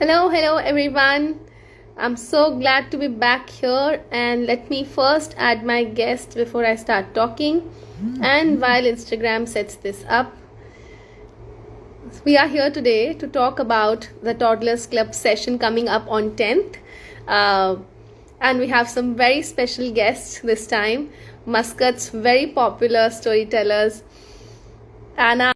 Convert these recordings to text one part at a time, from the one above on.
Hello everyone. I'm so glad to be back here, and let me first add my guest before I start talking. And while Instagram sets this up, we are here today to talk about the Toddlers Club session coming up on 10th. Uh, and we have some very special guests this time. Muscat's very popular storytellers, Anna.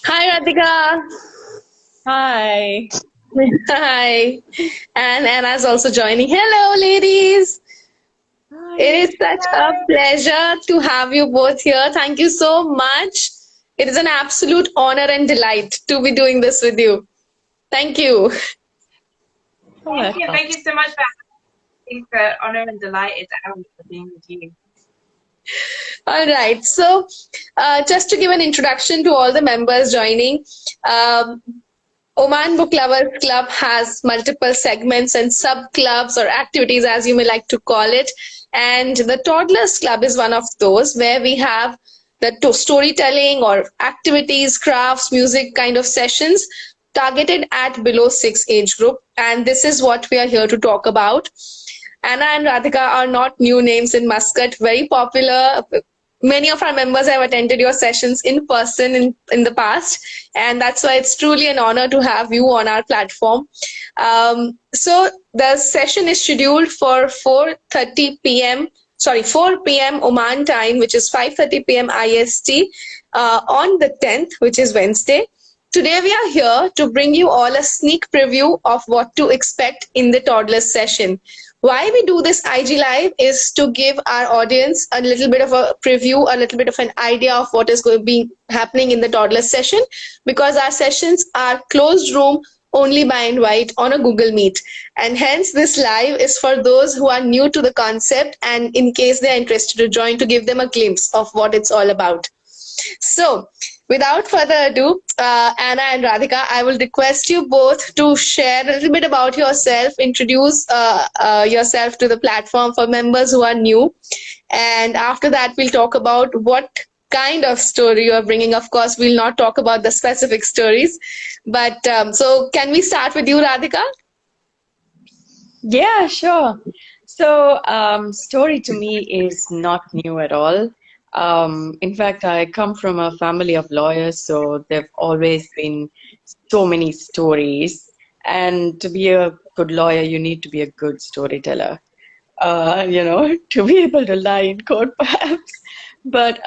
Hi, Radhika. Hi. Hi. And Anna's also joining. Hello, ladies. Hi. It is such a pleasure to have you both here. Thank you so much. It is an absolute honor and delight to be doing this with you. Thank you. Thank you so much for having for honor and delight. It's ours for being with you. All right. So, just to give an introduction to all the members joining, Oman Book Lovers Club has multiple segments and sub-clubs or activities, as you may like to call it. And the Toddlers Club is one of those where we have the storytelling or activities, crafts, music kind of sessions targeted at below 6 age group. And this is what we are here to talk about. Anna and Radhika are not new names in Muscat, very popular. Many of our members have attended your sessions in person in the past, and that's why it's truly an honor to have you on our platform. So the session is scheduled for 4:30 p.m. Sorry, 4 p.m. Oman time, which is 5:30 p.m. IST, on the 10th, which is Wednesday. Today we are here to bring you all a sneak preview of what to expect in the toddlers session. Why we do this IG Live is to give our audience a little bit of a preview, a little bit of an idea of what is going to be happening in the toddlers session, because our sessions are closed room only by invite on a Google Meet. And hence this live is for those who are new to the concept and in case they are interested to join, to give them a glimpse of what it's all about. So, without further ado, Anna and Radhika, I will request you both to share a little bit about yourself, introduce yourself to the platform for members who are new. And after that, we'll talk about what kind of story you are bringing. Of course, we'll not talk about the specific stories. But so can we start with you, Radhika? Yeah, sure. So, story to me is not new at all. In fact, I come from a family of lawyers, so there've always been so many stories. And to be a good lawyer, you need to be a good storyteller. To be able to lie in court, perhaps. But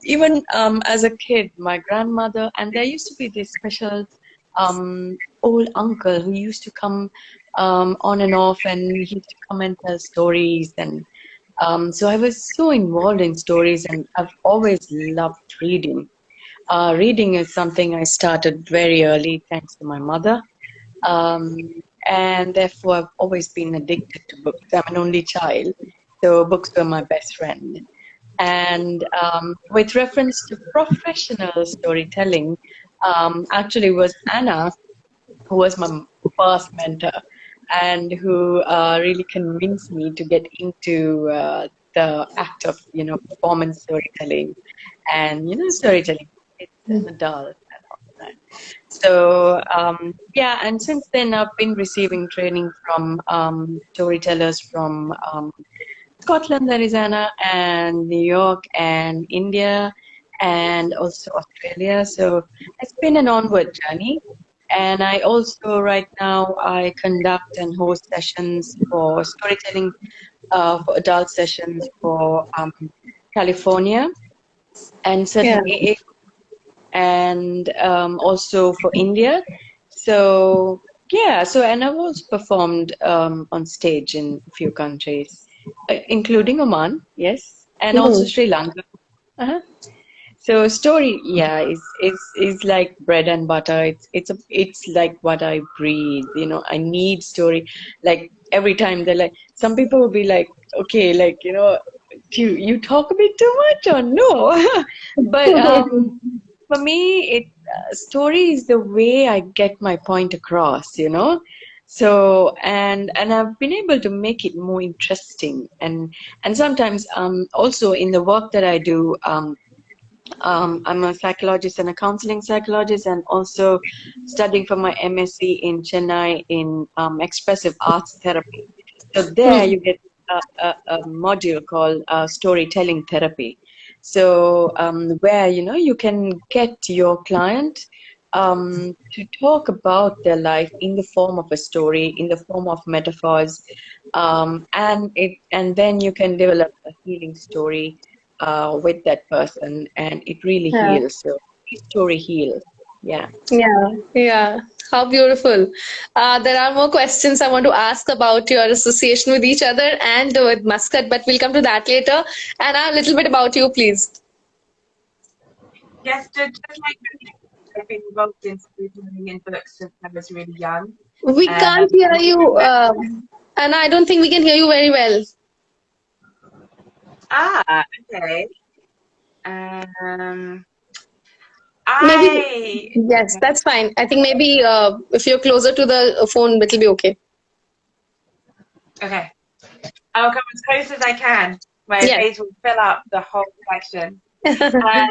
even as a kid, my grandmother, and there used to be this special old uncle who used to come on and off, and he used to come and tell stories. And so I was so involved in stories, and I've always loved reading. Reading is something I started very early, thanks to my mother. And therefore, I've always been addicted to books. I'm an only child, so books were my best friend. And with reference to professional storytelling, actually was Anna, who was my first mentor and who really convinced me to get into the act of, performance storytelling and, storytelling. It's an adult and all that. So, yeah, and since then I've been receiving training from storytellers from Scotland, Arizona, and New York, and India, and also Australia. So it's been an onward journey. And I also, right now, I conduct and host sessions for storytelling, for adult sessions for California, and certainly and also for India. So yeah, and I've also performed on stage in a few countries, including Oman, yes, and also Sri Lanka. So story, yeah, is like bread and butter. It's like what I breathe. I need story. Like every time they're like, some people will be like, okay, like do you talk a bit too much or no? But for me, story is the way I get my point across. So and I've been able to make it more interesting, and sometimes also in the work that I do, I'm a psychologist and a counseling psychologist, and also studying for my MSc in Chennai in expressive arts therapy. So there you get a module called storytelling therapy. So where you can get your client to talk about their life in the form of a story, in the form of metaphors, and then you can develop a healing story with that person, and it really Yeah. heals. So story heals. Yeah. Yeah, yeah. How beautiful. There are more questions I want to ask about your association with each other and with Muscat, but we'll come to that later. And a little bit about you, please. Yes, just like I've been involved in storytelling in books since I was really young. We can't hear And I you, remember, and I don't think we can hear you very well. okay. Um, Maybe, I, yes, that's fine. I think maybe if you're closer to the phone, it'll be okay. okay. I'll come as close as I can. My Yes. face will fill up the whole section. So I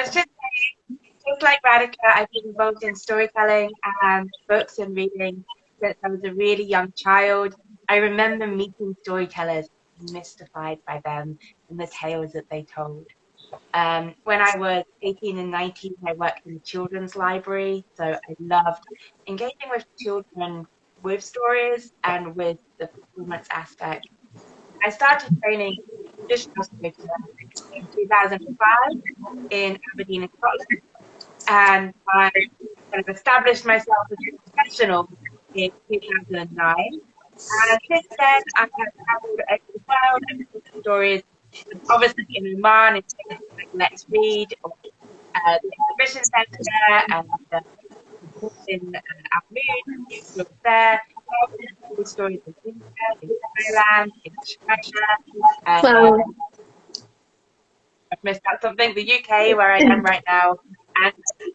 was just saying, just like Radhika, I've been involved in storytelling and books and reading since I was a really young child. I remember meeting storytellers, mystified by them and the tales that they told. When I was 18 and 19, I worked in the children's library, so I loved engaging with children with stories and with the performance aspect. I started training traditional storytelling in 2005 in Aberdeen, Scotland, and I kind of established myself as a professional in 2009. And since then, I have traveled over the world and told stories, obviously in Oman, in places like Let's Read, or the exhibition centre, and in Abu Dhabi, there. The stories in India, in Thailand, in China. Wow. I've missed out something, the UK, where I am right now, and I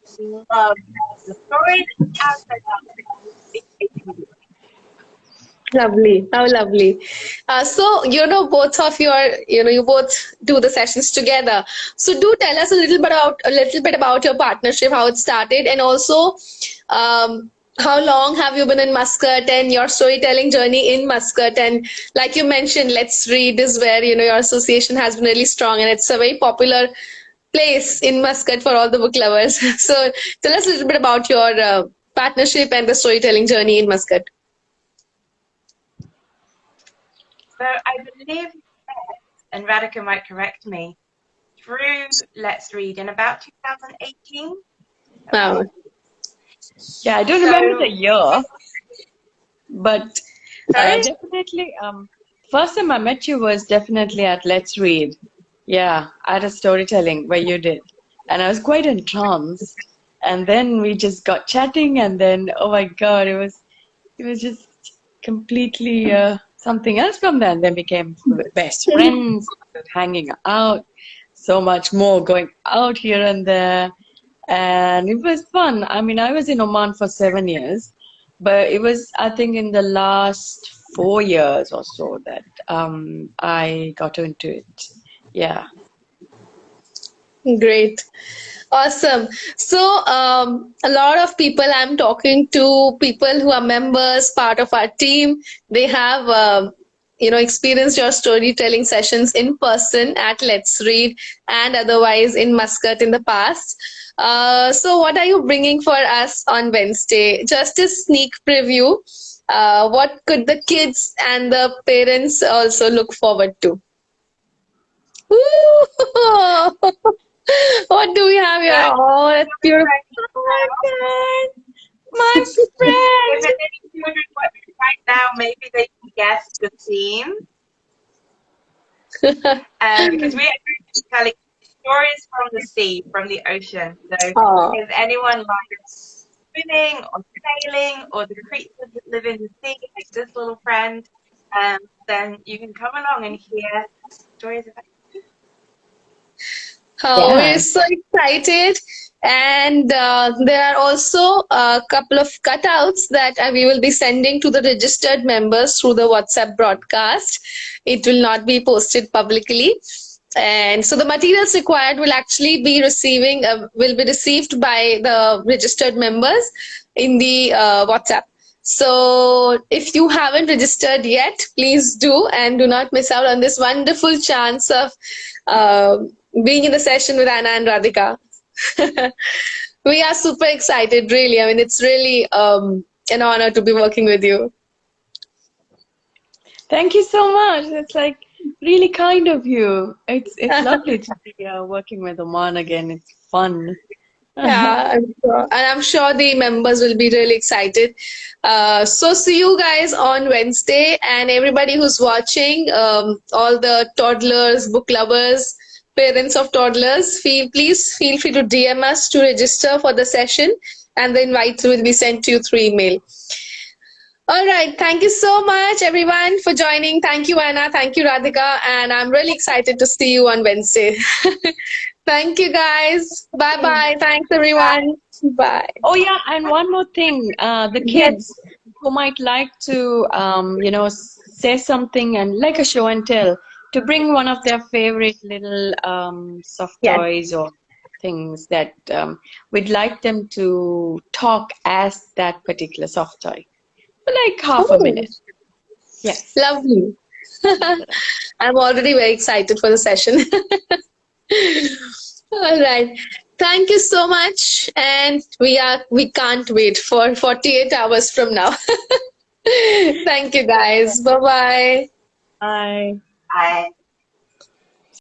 love the stories and I love the Lovely. How lovely. So, both of you both do the sessions together. So do tell us a little bit about your partnership, how it started, and also, how long have you been in Muscat and your storytelling journey in Muscat? And like you mentioned, Let's Read is where, your association has been really strong, and it's a very popular place in Muscat for all the book lovers. So tell us a little bit about your partnership and the storytelling journey in Muscat. So I believe, and Radhika might correct me, through Let's Read in about 2018. Wow. Yeah, I don't remember the So, year, but sorry? definitely, first time I met you was definitely at Let's Read. Yeah, at a storytelling where you did. And I was quite entranced. And then we just got chatting, and then, oh my God, it was just completely something else from that. And then became best friends, hanging out, so much more going out here and there. And it was fun. I mean, I was in Oman for 7 years, but it was, I think, in the last 4 years or so that I got into it. Yeah. Great. Awesome. So, a lot of people I'm talking to, people who are members, part of our team, they have, experienced your storytelling sessions in person at Let's Read and otherwise in Muscat in the past. So, what are you bringing for us on Wednesday? Just a sneak preview. What could the kids and the parents also look forward to? Woo! What do we have here? Right Oh, that's beautiful. Oh now, my God. My if friend. any children watching right now, maybe they can guess the theme. Because we are telling stories from the sea, from the ocean. So Oh, if anyone likes swimming or sailing or the creatures that live in the sea, like this little friend, then you can come along and hear stories about. oh, we're Yeah. so excited. And there are also a couple of cutouts that we will be sending to the registered members through the WhatsApp broadcast. It will not be posted publicly. And so the materials required will actually be will be received by the registered members in the WhatsApp. So if you haven't registered yet, please do, and do not miss out on this wonderful chance of uh, being in the session with Anna and Radhika. We are super excited, really. I mean, it's really an honor to be working with you. Thank you so much. It's like really kind of you. It's lovely to be working with Oman again. It's fun. Yeah, I'm sure. And I'm sure the members will be really excited. So see you guys on Wednesday, and everybody who's watching, all the toddlers, book lovers, parents of toddlers, please feel free to DM us to register for the session, and the invites will be sent to you through email. All right. Thank you so much, everyone, for joining. Thank you, Anna. Thank you, Radhika. And I'm really excited to see you on Wednesday. Thank you, guys. Bye-bye. Thanks, everyone. Bye. Oh, yeah, and one more thing. The kids who might like to, say something and like a show and tell, to bring one of their favorite little soft toys or things that we'd like them to talk as that particular soft toy. For like half a minute. Yes. Lovely. I'm already very excited for the session. All right. Thank you so much. And we can't wait for 48 hours from now. Thank you, guys. Bye-bye. Bye. Bye.